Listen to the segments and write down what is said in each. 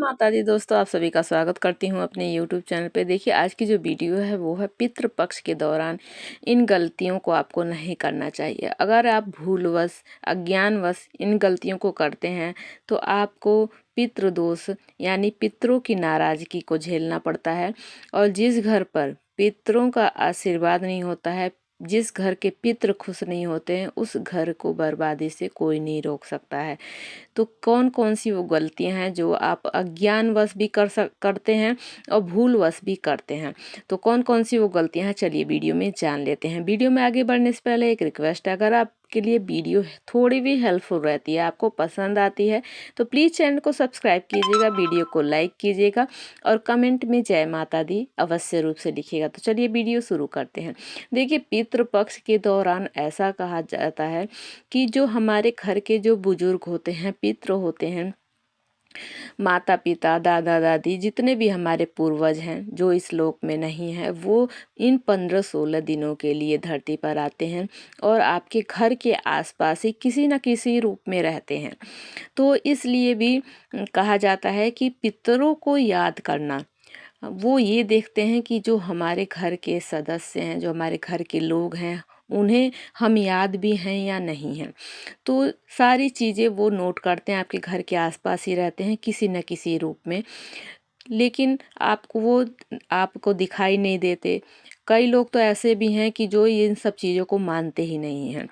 माता दी दोस्तों, आप सभी का स्वागत करती हूँ अपने YouTube चैनल पे। देखिए, आज की जो वीडियो है वो है पितृपक्ष के दौरान इन गलतियों को आपको नहीं करना चाहिए। अगर आप भूलवश अज्ञानवश इन गलतियों को करते हैं तो आपको पितृदोष यानी पितरों की नाराज़गी को झेलना पड़ता है। और जिस घर पर पितरों का आशीर्वाद नहीं होता है, जिस घर के पितृ खुश नहीं होते हैं, उस घर को बर्बादी से कोई नहीं रोक सकता है। तो कौन कौन सी वो गलतियां हैं जो आप अज्ञानवश भी करते हैं और भूलवश भी करते हैं। तो कौन कौन सी वो गलतियां हैं, चलिए वीडियो में जान लेते हैं। वीडियो में आगे बढ़ने से पहले एक रिक्वेस्ट है, अगर आपके लिए वीडियो थोड़ी भी हेल्पफुल रहती है, आपको पसंद आती है, तो प्लीज़ चैनल को सब्सक्राइब कीजिएगा, वीडियो को लाइक कीजिएगा और कमेंट में जय माता दी अवश्य रूप से लिखिएगा। तो चलिए वीडियो शुरू करते हैं। देखिए, पितृपक्ष के दौरान ऐसा कहा जाता है कि जो हमारे घर के जो बुजुर्ग होते हैं, पितृ होते हैं, माता पिता दादा दादी जितने भी हमारे पूर्वज हैं जो इस लोक में नहीं है, वो इन 15-16 दिनों के लिए धरती पर आते हैं और आपके घर के आसपास ही किसी न किसी रूप में रहते हैं। तो इसलिए भी कहा जाता है कि पितरों को याद करना, वो ये देखते हैं कि जो हमारे घर के सदस्य हैं, जो हमारे घर के लोग हैं, उन्हें हम याद भी हैं या नहीं हैं। तो सारी चीज़ें वो नोट करते हैं, आपके घर के आसपास ही रहते हैं किसी न किसी रूप में, लेकिन आपको दिखाई नहीं देते। कई लोग तो ऐसे भी हैं कि जो इन सब चीज़ों को मानते ही नहीं हैं।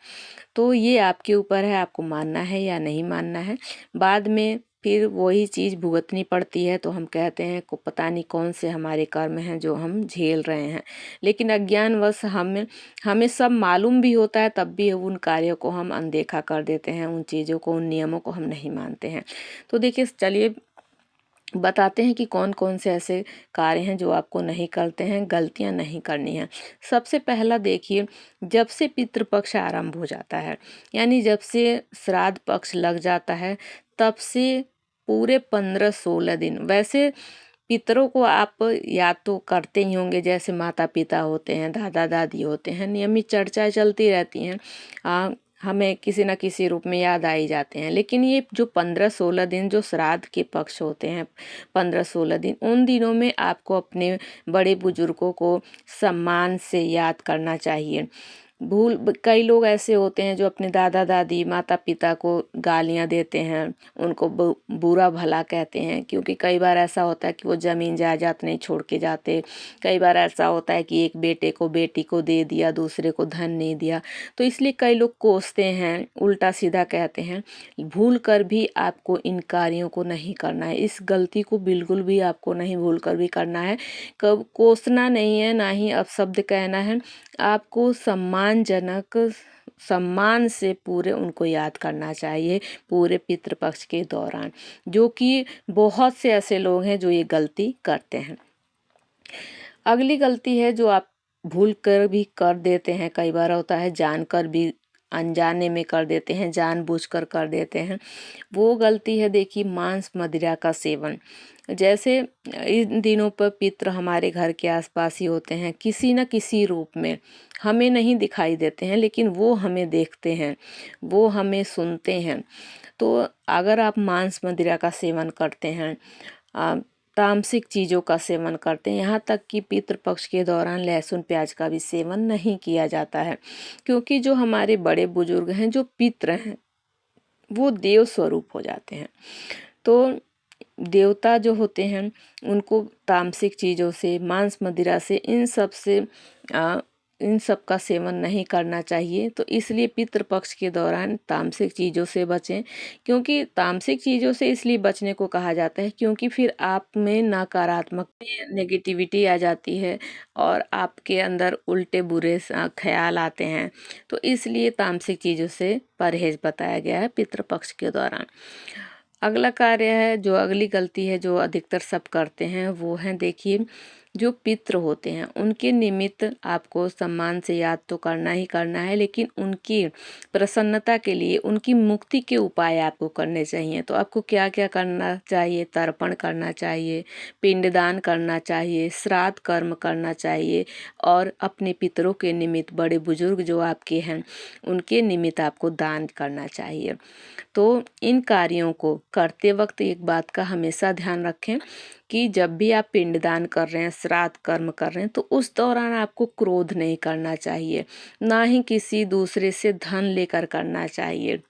तो ये आपके ऊपर है, आपको मानना है या नहीं मानना है। बाद में फिर वही चीज़ भुगतनी पड़ती है, तो हम कहते हैं को पता नहीं कौन से हमारे कर्म हैं जो हम झेल रहे हैं। लेकिन अज्ञानवश हमें हमें सब मालूम भी होता है, तब भी उन कार्यों को हम अनदेखा कर देते हैं, उन चीज़ों को, उन नियमों को हम नहीं मानते हैं। तो देखिए, चलिए बताते हैं कि कौन कौन से ऐसे कार्य हैं जो आपको नहीं करते हैं, गलतियां नहीं करनी है। सबसे पहला देखिए, जब से पितृपक्ष आरंभ हो जाता है, यानी जब से श्राद्ध पक्ष लग जाता है, तब से पूरे 15-16 दिन, वैसे पितरों को आप याद तो करते ही होंगे, जैसे माता पिता होते हैं, दादा दादी होते हैं, नियमित चर्चाएं चलती रहती हैं, हमें किसी न किसी रूप में याद आ ही जाते हैं। लेकिन ये जो 15-16 दिन जो श्राद्ध के पक्ष होते हैं, 15-16 दिन, उन दिनों में आपको अपने बड़े बुजुर्गों को सम्मान से याद करना चाहिए। कई लोग ऐसे होते हैं जो अपने दादा दादी माता पिता को गालियां देते हैं, उनको बुरा भला कहते हैं, क्योंकि कई बार ऐसा होता है कि वो ज़मीन जायदाद नहीं छोड़ के जाते। कई बार ऐसा होता है कि एक बेटे को बेटी को दे दिया, दूसरे को धन नहीं दिया, तो इसलिए कई लोग कोसते हैं, उल्टा सीधा कहते हैं। भूल कर भी आपको इन कार्यों को नहीं करना है, इस गलती को बिल्कुल भी आपको नहीं भूल कर भी करना है। कब कोसना नहीं है, ना ही अपशब्द कहना है, आपको सम्मानजनक सम्मान से पूरे उनको याद करना चाहिए पूरे पितृपक्ष के दौरान, जो कि बहुत से ऐसे लोग हैं जो ये गलती करते हैं। अगली गलती है जो आप भूल कर भी कर देते हैं, कई बार होता है जानकर भी अनजाने में कर देते हैं, जानबूझकर कर देते हैं, वो गलती है देखिए मांस मदिरा का सेवन। जैसे इन दिनों पर पितृ हमारे घर के आसपास ही होते हैं, किसी न किसी रूप में, हमें नहीं दिखाई देते हैं लेकिन वो हमें देखते हैं, वो हमें सुनते हैं। तो अगर आप मांस मदिरा का सेवन करते हैं, तामसिक चीज़ों का सेवन करते हैं, यहाँ तक कि पितृपक्ष के दौरान लहसुन प्याज का भी सेवन नहीं किया जाता है, क्योंकि जो हमारे बड़े बुजुर्ग हैं, जो पितृ हैं, वो देव स्वरूप हो जाते हैं। तो देवता जो होते हैं, उनको तामसिक चीज़ों से, मांस मदिरा से, इन सब का सेवन नहीं करना चाहिए। तो इसलिए पितृपक्ष के दौरान तामसिक चीज़ों से बचें, क्योंकि तामसिक चीज़ों से इसलिए बचने को कहा जाता है क्योंकि फिर आप में नकारात्मक नेगेटिविटी आ जाती है और आपके अंदर उल्टे बुरे ख्याल आते हैं। तो इसलिए तामसिक चीज़ों से परहेज बताया गया है पितृपक्ष के दौरान। अगला कार्य है, जो अगली गलती है जो अधिकतर सब करते हैं, वो है देखिए, जो पितृ होते हैं उनके निमित्त आपको सम्मान से याद तो करना ही करना है, लेकिन उनकी प्रसन्नता के लिए, उनकी मुक्ति के उपाय आपको करने चाहिए। तो आपको क्या क्या करना चाहिए? तर्पण करना चाहिए, पिंडदान करना चाहिए, श्राद्ध कर्म करना चाहिए और अपने पितरों के निमित्त, बड़े बुजुर्ग जो आपके हैं उनके निमित्त आपको दान करना चाहिए। तो इन कार्यों को करते वक्त एक बात का हमेशा ध्यान रखें कि जब भी आप पिंडदान कर रहे हैं, श्राद्ध कर्म कर रहे हैं, तो उस दौरान आपको क्रोध नहीं करना चाहिए, ना ही किसी दूसरे से धन लेकर करना चाहिए।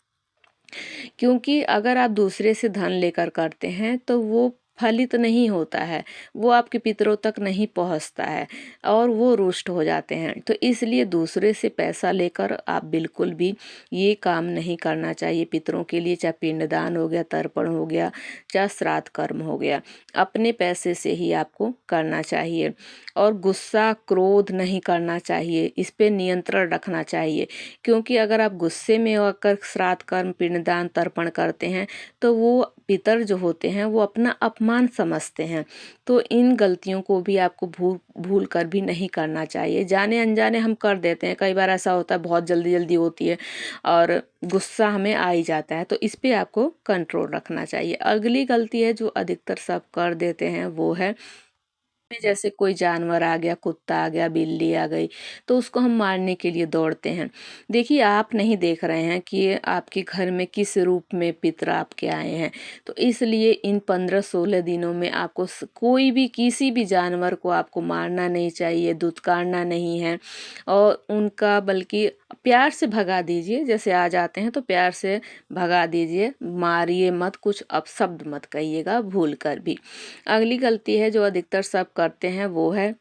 क्योंकि अगर आप दूसरे से धन लेकर करते हैं तो वो फलित नहीं होता है, वो आपके पितरों तक नहीं पहुंचता है और वो रुष्ट हो जाते हैं। तो इसलिए दूसरे से पैसा लेकर आप बिल्कुल भी ये काम नहीं करना चाहिए पितरों के लिए, चाहे पिंडदान हो गया, तर्पण हो गया, चाहे श्राद्ध कर्म हो गया, अपने पैसे से ही आपको करना चाहिए। और गुस्सा क्रोध नहीं करना चाहिए, इस पे नियंत्रण रखना चाहिए, क्योंकि अगर आप गुस्से में होकर श्राद्ध कर्म पिंडदान तर्पण करते हैं तो वो पितर जो होते हैं वो अपना अपमान समझते हैं। तो इन गलतियों को भी आपको भूल भूल कर भी नहीं करना चाहिए। जाने अनजाने हम कर देते हैं, कई बार ऐसा होता है, बहुत जल्दी जल्दी होती है और गुस्सा हमें आ ही जाता है, तो इस पे आपको कंट्रोल रखना चाहिए। अगली गलती है जो अधिकतर सब कर देते हैं वो है, जैसे कोई जानवर आ गया, कुत्ता आ गया, बिल्ली आ गई, तो उसको हम मारने के लिए दौड़ते हैं। देखिए, आप नहीं देख रहे हैं कि ये आपके घर में किस रूप में पितर आपके आए हैं, तो इसलिए इन 15-16 दिनों में आपको कोई भी किसी भी जानवर को आपको मारना नहीं चाहिए, दुत्कारना नहीं है और उनका बल्कि प्यार से भगा दीजिए। जैसे आ जाते हैं तो प्यार से भगा दीजिए, मारिए मत, कुछ अपशब्द मत कहिएगा भूल कर भी। अगली गलती है जो अधिकतर सब करते हैं वो है,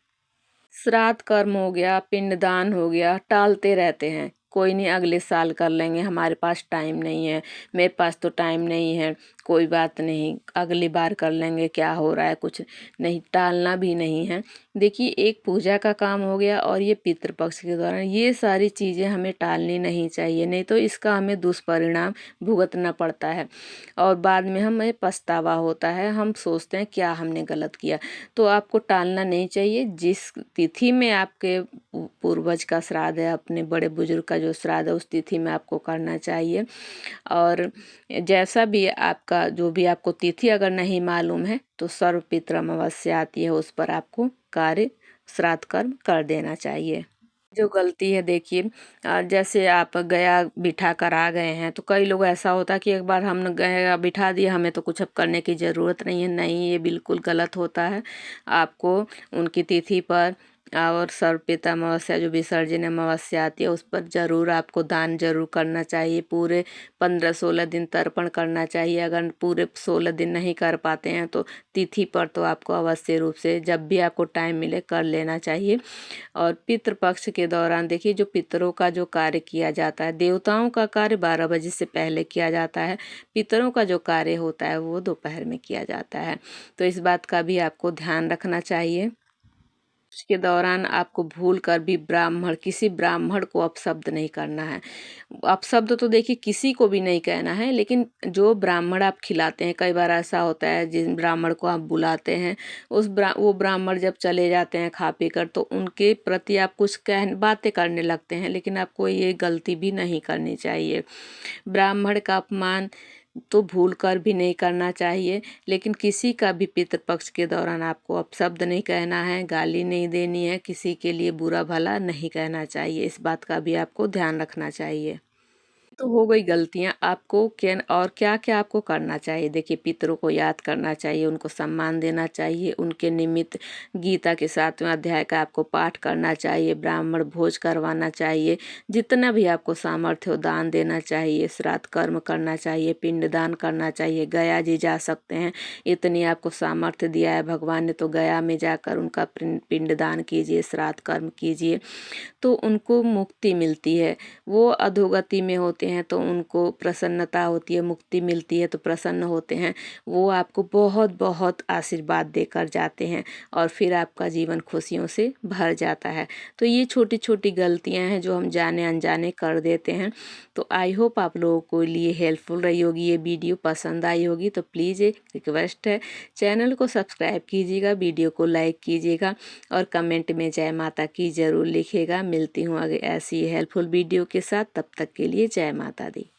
श्राद्ध कर्म हो गया, पिंडदान हो गया, टालते रहते हैं। कोई नहीं, अगले साल कर लेंगे, हमारे पास टाइम नहीं है, मेरे पास तो टाइम नहीं है, कोई बात नहीं, अगली बार कर लेंगे, क्या हो रहा है, कुछ नहीं, टालना भी नहीं है। देखिए, एक पूजा का काम हो गया और ये पितृपक्ष के दौरान ये सारी चीज़ें हमें टालनी नहीं चाहिए, नहीं तो इसका हमें दुष्परिणाम भुगतना पड़ता है और बाद में हमें पछतावा होता है, हम सोचते हैं क्या हमने गलत किया। तो आपको टालना नहीं चाहिए। जिस तिथि में आपके पूर्वज का श्राद्ध है, अपने बड़े बुजुर्ग का जो श्राद्ध है, उस तिथि में आपको करना चाहिए। और जैसा भी आपका जो भी आपको तिथि अगर नहीं मालूम है तो सर्वपितृ अमावस्या आती है, उस पर आपको कार्य श्राद्ध कर्म कर देना चाहिए। जो गलती है देखिए, जैसे आप गया बिठा कर आ गए हैं, तो कई लोग ऐसा होता है कि एक बार हमने गया बिठा दिया, हमें तो कुछ अब करने की ज़रूरत नहीं है। नहीं, ये बिल्कुल गलत होता है। आपको उनकी तिथि पर और सर्वपिता अमावस्या जो विसर्जन अमावस्या आती है उस पर ज़रूर आपको दान जरूर करना चाहिए। पूरे 15-16 दिन तर्पण करना चाहिए। अगर पूरे 16 दिन नहीं कर पाते हैं तो तिथि पर तो आपको अवश्य रूप से जब भी आपको टाइम मिले कर लेना चाहिए। और पितृपक्ष के दौरान देखिए, जो पितरों का जो कार्य किया जाता है, देवताओं का कार्य 12 बजे से पहले किया जाता है, पितरों का जो कार्य होता है वो दोपहर में किया जाता है। तो इस बात का भी आपको ध्यान रखना चाहिए। उसके दौरान आपको भूल कर भी किसी ब्राह्मण को अपशब्द नहीं करना है। अपशब्द तो देखिए किसी को भी नहीं कहना है, लेकिन जो ब्राह्मण आप खिलाते हैं, कई बार ऐसा होता है जिन ब्राह्मण को आप बुलाते हैं वो ब्राह्मण जब चले जाते हैं खा पी कर, तो उनके प्रति आप कुछ बातें करने लगते हैं, लेकिन आपको ये गलती भी नहीं करनी चाहिए। ब्राह्मण का अपमान तो भूल कर भी नहीं करना चाहिए, लेकिन किसी का भी पितृपक्ष के दौरान आपको अपशब्द नहीं कहना है, गाली नहीं देनी है, किसी के लिए बुरा भला नहीं कहना चाहिए। इस बात का भी आपको ध्यान रखना चाहिए। तो हो गई गलतियां, आपको क्या और क्या क्या आपको करना चाहिए। देखिए, पितरों को याद करना चाहिए, उनको सम्मान देना चाहिए, उनके निमित्त गीता के 7वें अध्याय का आपको पाठ करना चाहिए, ब्राह्मण भोज करवाना चाहिए, जितना भी आपको सामर्थ्य हो दान देना चाहिए, श्राद्ध कर्म करना चाहिए, पिंडदान करना चाहिए, गया जी जा सकते हैं, इतनी आपको सामर्थ्य दिया है भगवान ने, तो गया में जाकर उनका पिंडदान कीजिए, श्राद्ध कर्म कीजिए, तो उनको मुक्ति मिलती है। वो अधोगति में होते हैं तो उनको प्रसन्नता होती है, मुक्ति मिलती है तो प्रसन्न होते हैं, वो आपको बहुत बहुत आशीर्वाद देकर जाते हैं और फिर आपका जीवन खुशियों से भर जाता है। तो ये छोटी छोटी गलतियां हैं जो हम जाने अनजाने कर देते हैं। तो आई होप आप लोगों को लिए हेल्पफुल रही होगी, ये वीडियो पसंद आई होगी। तो प्लीज़ एक रिक्वेस्ट है, चैनल को सब्सक्राइब कीजिएगा, वीडियो को लाइक कीजिएगा और कमेंट में जय माता की ज़रूर लिखिएगा। मिलती हूँ आगे ऐसी हेल्पफुल वीडियो के साथ, तब तक के लिए जय माता दी।